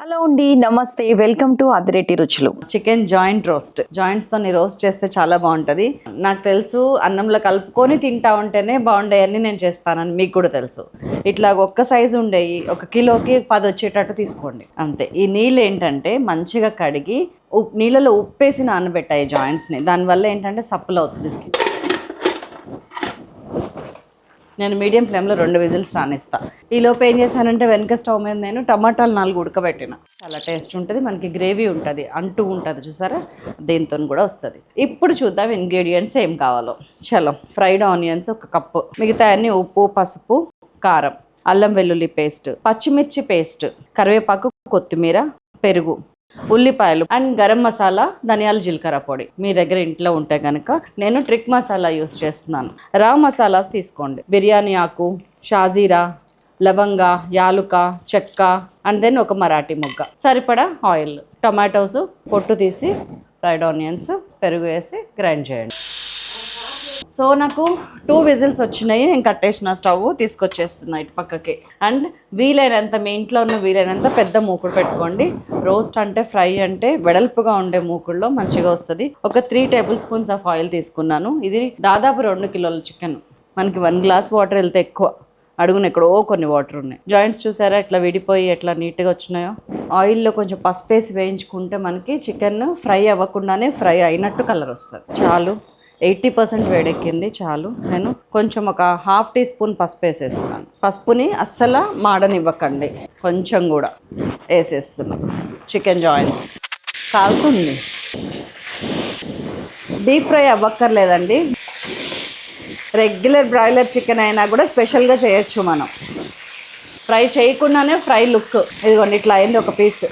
Hello అండి, నమస్తే. Welcome to Adireddy రుచులు. Chicken joint roast. జాయింట్స్తో రోస్ట్ చేస్తే చాలా బాగుంటుంది. నాకు తెలుసు అన్నంలో కలుపుకొని తింటా ఉంటేనే బాగుండేవన్నీ నేను చేస్తానని మీకు కూడా తెలుసు. ఇట్లా ఒక్క సైజు ఉండేవి 1 కిలోకి 10 వచ్చేటట్టు తీసుకోండి అంతే. ఈ నీళ్ళు ఏంటంటే మంచిగా కడిగి నీళ్ళలో ఉప్పేసి నానబెట్టాయి జాయింట్స్ని. దానివల్ల ఏంటంటే సప్పులు అవుతుంది స్కిన్. నేను మీడియం ఫ్లేమ్లో 2 విజిల్స్ రానిస్తాను. ఈలోపు ఏం చేశానంటే వెనక స్టవ్ మీద నేను టమాటాలు 4 ఉడకబెట్టిన. చాలా టేస్ట్ ఉంటుంది, మనకి గ్రేవీ ఉంటుంది, అంటూ ఉంటుంది చూసారా, దీంతో కూడా వస్తుంది. ఇప్పుడు చూద్దాం ఇంగ్రీడియంట్స్ ఏం కావాలో. చలో, ఫ్రైడ్ ఆనియన్స్ 1 కప్పు, మిగతా అన్ని ఉప్పు, పసుపు, కారం, అల్లం వెల్లుల్లి పేస్ట్, పచ్చిమిర్చి పేస్ట్, కరివేపాకు, కొత్తిమీర, పెరుగు, ఉల్లిపాయలు అండ్ గరం మసాలా, ధనియాల జీలకర్ర పొడి మీ దగ్గర ఇంట్లో ఉంటే కనుక. నేను ట్రిక్ మసాలా యూస్ చేస్తున్నాను. రా మసాలాస్ తీసుకోండి. బిర్యానీ ఆకు, షాజీరా, లవంగా, యాలుక, చెక్క అండ్ దెన్ 1 మరాఠీ మొగ్గ, సరిపడా ఆయిల్, టమాటోస్ పొట్టు తీసి, ఫ్రైడ్ ఆనియన్స్, పెరుగు వేసి గ్రైండ్ చేయండి. సో నాకు 2 విజిల్స్ వచ్చినాయి. నేను కట్టేసిన స్టవ్ తీసుకొచ్చేస్తున్నా ఇటు పక్కకి. అండ్ వీలైనంత మీ ఇంట్లో ఉన్న వీలైనంత పెద్ద మూకుడు పెట్టుకోండి. రోస్ట్ అంటే ఫ్రై అంటే వెడల్పుగా ఉండే మూకుడులో మంచిగా వస్తుంది. ఒక 3 టేబుల్ స్పూన్స్ ఆఫ్ ఆయిల్ తీసుకున్నాను. ఇది దాదాపు 2 కిలోల చికెన్. మనకి 1 గ్లాస్ వాటర్ వెళ్తే ఎక్కువ, అడుగున ఎక్కడో కొన్ని వాటర్ ఉన్నాయి. జాయింట్స్ చూసారా ఎట్లా విడిపోయి ఎట్లా నీట్గా వచ్చినాయో. ఆయిల్లో కొంచెం పసుపు వేసి వేయించుకుంటే మనకి చికెన్ ఫ్రై అవ్వకుండానే ఫ్రై అయినట్టు కలర్ వస్తుంది. చాలు, 80% వేడెక్కింది, చాలు. నేను కొంచెం ఒక 1/2 టీ స్పూన్ పసుపు వేసేస్తాను. పసుపుని అస్సలు మాడనివ్వకండి, కొంచెం కూడా వేసేస్తున్నాం. చికెన్ జాయింట్స్ కాలుతుంది. డీప్ ఫ్రై అవ్వక్కర్లేదండి. రెగ్యులర్ బ్రాయిలర్ చికెన్ అయినా కూడా స్పెషల్గా చేయొచ్చు మనం. ఫ్రై చేయకుండానే ఫ్రై లుక్. ఇదిగోండి ఇట్లా అయింది ఒక పీస్.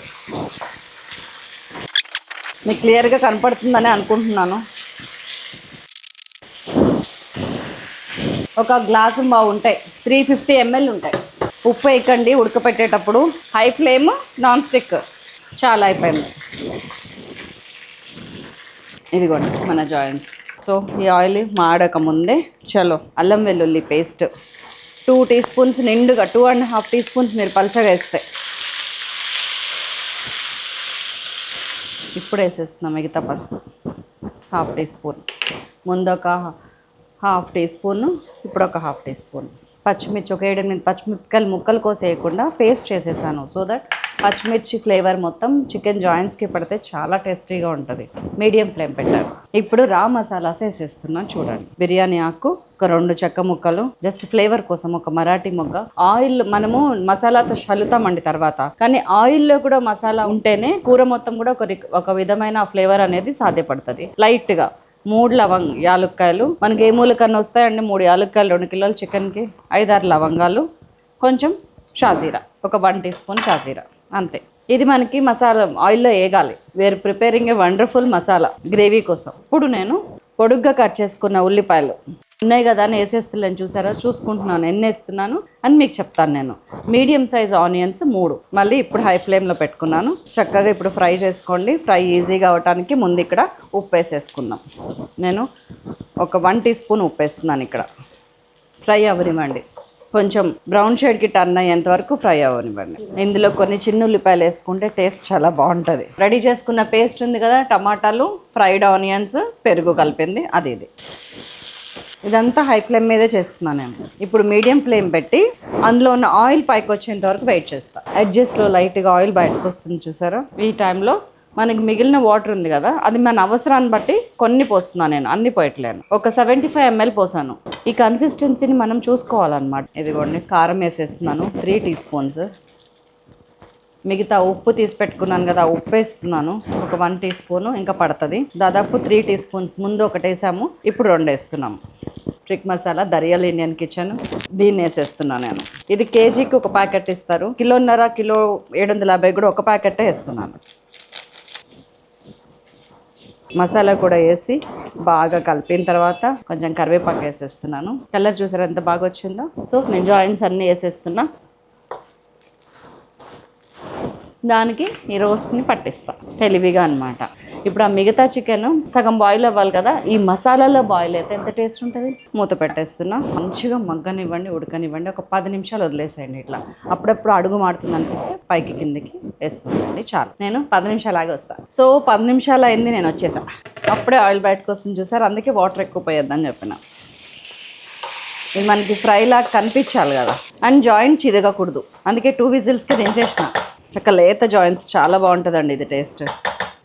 మీకు క్లియర్గా కనపడుతుందని అనుకుంటున్నాను. ఒక గ్లాసు బావు ఉంటాయి, 350 ml ఉంటాయి. ఉప్పు వేయకండి ఉడకపెట్టేటప్పుడు. High flame, non stick. చాలా అయిపోయింది. ఇదిగోండి మన జాయింట్స్. సో ఈ ఆయిల్ మాడక ముందే చలో అల్లం వెల్లుల్లి పేస్ట్ 2 టీ స్పూన్స్ నిండుగా, 2.5 టీ స్పూన్స్ మీరు పలచగా వేస్తే. ఇప్పుడు వేసేస్తున్నాం మిగతా పసుపు 1/2 టీ స్పూన్, ముందు ఒక 1/2 టీ స్పూన్, ఇప్పుడు ఒక 1/2 టీ స్పూన్. పచ్చిమిర్చి ఒక 7-8 పచ్చిమిరపకాయలు ముక్కలు కోసేయకుండా పేస్ట్ చేసేసాను. సో దట్ పచ్చిమిర్చి ఫ్లేవర్ మొత్తం చికెన్ జాయింట్స్కి పడితే చాలా టేస్టీగా ఉంటుంది. మీడియం ఫ్లేమ్ పెట్టారు. ఇప్పుడు రా మసాలాస్ వేసేస్తున్నాను చూడండి. బిర్యానీ ఆకు, ఒక 2 చెక్క ముక్కలు, జస్ట్ ఫ్లేవర్ కోసం 1 మరాఠీ మొగ్గ. ఆయిల్ మనము మసాలాతో చల్లుతామండి తర్వాత, కానీ ఆయిల్లో కూడా మసాలా ఉంటేనే కూర మొత్తం కూడా ఒక విధమైన ఫ్లేవర్ అనేది సాధ్యపడుతుంది. లైట్గా 3 యాలుక్కాయలు, మనకి ఏ మూలకన్నా వస్తాయండి. 3 యాలుక్కాయలు 2 కిలోల చికెన్కి. 5-6 లవంగాలు, కొంచెం షాజీరా, ఒక 1 టీ స్పూన్ షాజీరా, అంతే. ఇది మనకి మసాలా ఆయిల్లో వేగాలి. We're preparing a wonderful masala gravy కోసం. ఇప్పుడు నేను పొడుగ్గా కట్ చేసుకున్న ఉల్లిపాయలు ఉన్నాయి కదా అని వేసేస్తున్నాను. చూసారా, చూసుకుంటున్నాను ఎన్ని వేస్తున్నాను అని మీకు చెప్తాను నేను. మీడియం సైజ్ ఆనియన్స్ 3, మళ్ళీ ఇప్పుడు హై ఫ్లేమ్లో పెట్టుకున్నాను. చక్కగా ఇప్పుడు ఫ్రై చేసుకోండి. ఫ్రై ఈజీగా అవడానికి ముందు ఇక్కడ ఉప్పు వేసేసుకుందాం. నేను ఒక 1 టీ స్పూన్ ఉప్పు వేస్తున్నాను ఇక్కడ. ఫ్రై అవ్వనివ్వండి, కొంచెం బ్రౌన్ షేడ్కి టర్న్ అయ్యేంత వరకు ఫ్రై అవ్వనివ్వండి. ఇందులో కొన్ని చిన్న ఉల్లిపాయలు వేసుకుంటే టేస్ట్ చాలా బాగుంటుంది. రెడీ చేసుకున్న పేస్ట్ ఉంది కదా, టమాటాలు, ఫ్రైడ్ ఆనియన్స్, పెరుగు కలిపింది, అది ఇది. ఇదంతా హై ఫ్లేమ్ మీదే చేస్తున్నాను నేను. ఇప్పుడు మీడియం ఫ్లేమ్ పెట్టి అందులో ఉన్న ఆయిల్ పైకి వచ్చేంత వరకు వెయిట్ చేస్తాను. ఎడ్జెస్లో లైట్గా ఆయిల్ బయటకు వస్తుంది చూసారా. ఈ టైంలో మనకి మిగిలిన వాటర్ ఉంది కదా, అది మన అవసరాన్ని బట్టి కొన్ని పోస్తున్నాను నేను, అన్ని పోయట్లేను. ఒక 75 ml పోసాను. ఈ కన్సిస్టెన్సీని మనం చూసుకోవాలన్నమాట. ఇదిగోండి కారం వేసేస్తున్నాను 3 టీ స్పూన్స్. మిగతా ఉప్పు తీసి పెట్టుకున్నాను కదా, ఉప్పు వేస్తున్నాను ఒక 1 టీ స్పూను, ఇంకా పడుతుంది. దాదాపు 3 టీ స్పూన్స్. ముందు ఒకటి వేసాము, ఇప్పుడు 2 వేస్తున్నాము. ట్రిక్ మసాలా, దరియల్ ఇండియన్ కిచెన్, దీన్ని వేసేస్తున్నాను నేను. ఇది కేజీకి 1 ప్యాకెట్ ఇస్తారు. కిలోన్నర, కిలో 750 కూడా 1 ప్యాకెటే వేస్తున్నాను. మసాలా కూడా వేసి బాగా కలిపిన తర్వాత కొంచెం కరివేపాకు వేసేస్తున్నాను. కలర్ చూసారా ఎంత బాగా వచ్చిందో. సో నేను జాయింట్స్ అన్నీ వేసేస్తున్నా. దానికి ఈ రోస్ట్ని పట్టిస్తా తెలివిగా అనమాట. ఇప్పుడు ఆ మిగతా చికెన్ సగం బాయిల్ అవ్వాలి కదా, ఈ మసాలాలో బాయిల్ అయితే ఎంత టేస్ట్ ఉంటుంది. మూత పెట్టేస్తున్నా, మంచిగా మగ్గనివ్వండి, ఉడకనివ్వండి. ఒక 10 నిమిషాలు వదిలేసేయండి ఇట్లా. అప్పుడప్పుడు అడుగు మాడుతుంది అనిపిస్తే పైకి కిందికి వేస్తుందండి, చాలు. నేను 10 నిమిషాలాగే వస్తాను. సో 10 నిమిషాలు అయింది, నేను వచ్చేసా. అప్పుడే ఆయిల్ బయటకు వస్తుంది చూసారు, అందుకే వాటర్ ఎక్కువ పోయొద్దని చెప్పిన. ఇది మనకి ఫ్రై లాగా కనిపించాలి కదా, అండ్ జాయింట్ చిదగకూడదు, అందుకే 2 విజిల్స్కి దించేసిన. చక్క లేత జాయింట్స్, చాలా బాగుంటుందండి ఇది టేస్ట్.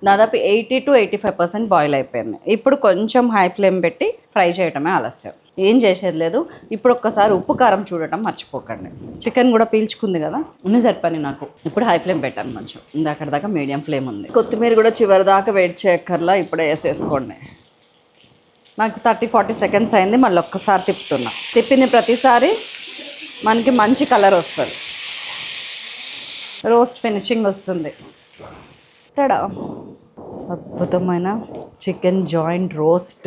దాదాపు 80 to 85% బాయిల్ అయిపోయింది. ఇప్పుడు కొంచెం హై ఫ్లేమ్ పెట్టి ఫ్రై చేయటమే ఆలస్యం, ఏం చేసేది లేదు. ఇప్పుడు ఒక్కసారి ఉప్పు కారం చూడటం మర్చిపోకండి. చికెన్ కూడా పీల్చుకుంది కదా, అన్నీ సరిపని నాకు. ఇప్పుడు హై ఫ్లేమ్ పెట్టాను కొంచెం, ఇందాక దాకా మీడియం ఫ్లేమ్ ఉంది. కొత్తిమీర కూడా చివరి దాకా వెయిట్ చేయక్కర్లా, ఇప్పుడే వేసేసుకోండి. నాకు 30-40 సెకండ్స్ అయింది, మళ్ళీ ఒక్కసారి తిప్పుతున్నా. తిప్పింది ప్రతిసారి మనకి మంచి కలర్ వస్తుంది, రోస్ట్ ఫినిషింగ్ వస్తుంది. టడా, అద్భుతమైన చికెన్ జాయింట్ రోస్ట్